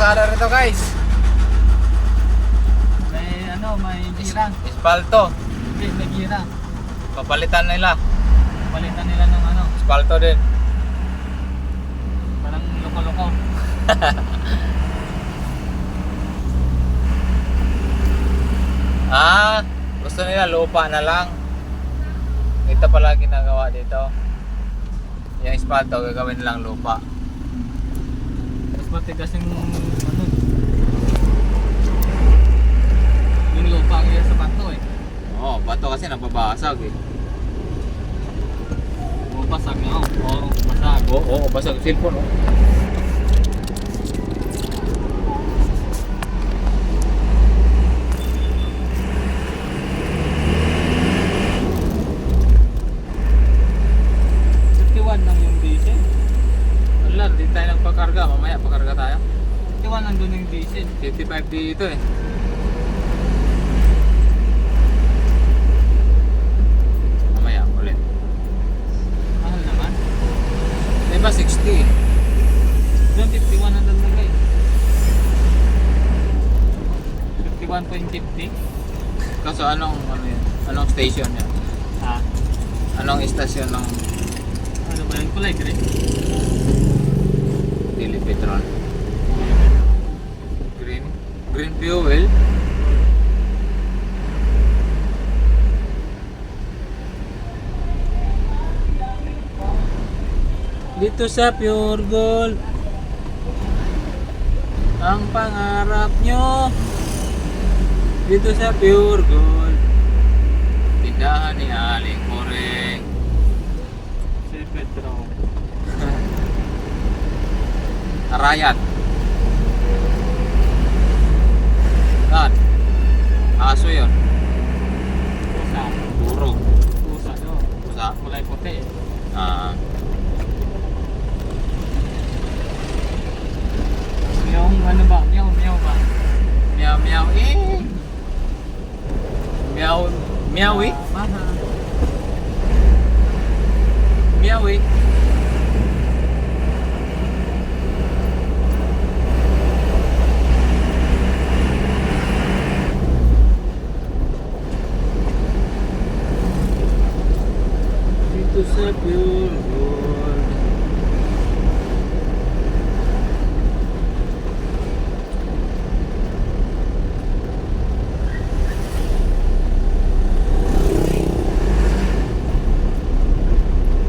kalsada rito guys. May gira. Espalto. Hindi, may gira. Papalitan nila. Palitan nila ng Espalto din. parang loko-loko. Gusto nila lupa na lang. Ito pala ginagawa dito. Yung espalto gagawin nilang lupa. Mas matigas yung yung lupa kaya sa bato eh. Oo, bato kasi nababasag eh. Basag nga o basag. Oo, basag cellphone oh. Lang yung diesel. Wala, di tayo nagpakarga. Mamaya pakarga tayo. 51 nandun yung diesel. 55 dito eh. Mamaya ulit. Mahal naman. Diba 60? Doon 51 na nalagay. 51.50. Kaso ano yun? Anong station yan? Ha? Anong istasyon ng Ano ba yung kulay green? Dili Petron? Green fuel? Dito sa Pure Gold ang pangarap nyo. Dito sa Pure Gold tindahan ni Aling Koreng. Si Petro. Arayat. Saan? Aso yun. Pusa. Puro. Pusa no. Pusa. Kulay puti eh. Yung ano ba? Meow meow ba? Meow meow eh. Meow meow eh. Maha. Meow eh. Dito sa Pure Gold.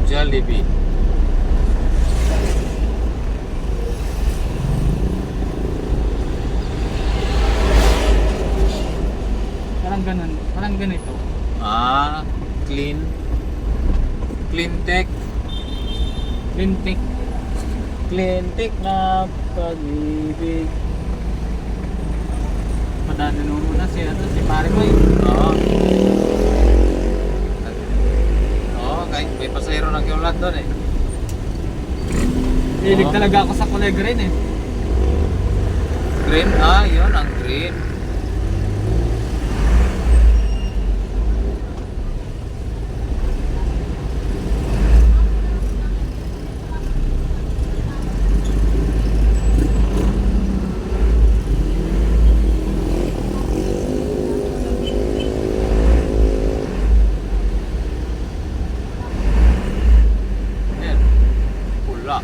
Jollibee. Parang ganun. Parang ganito. Clean Tech. Lintik. Clean Tech na pag-ibig. Padaan na muna si pare ko eh. Oo. Kahit may pasahero na kiulat doon eh. Hilig Oo. talaga ako sa kulay green eh. Green? Yun ang green. Yan. Pula.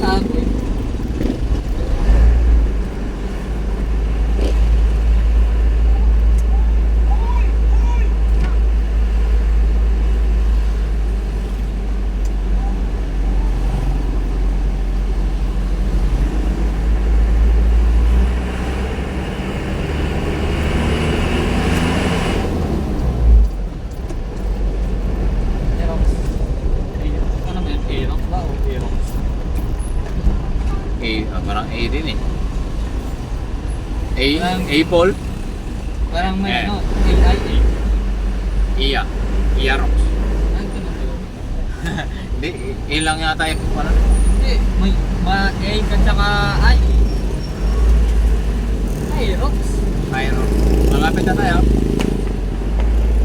Tago eh. Aerox. Ano ba yun? Aerox ba o Aerox? Parang A din eh. Parang- Apple? Parang may Eh. ano, AI. Iya. Iya Rocks. Ay, ganun yun. Hindi, A lang yata yung parang. Hindi, may A ka tsaka I. Aerox. Aerox. Malapit na tayo.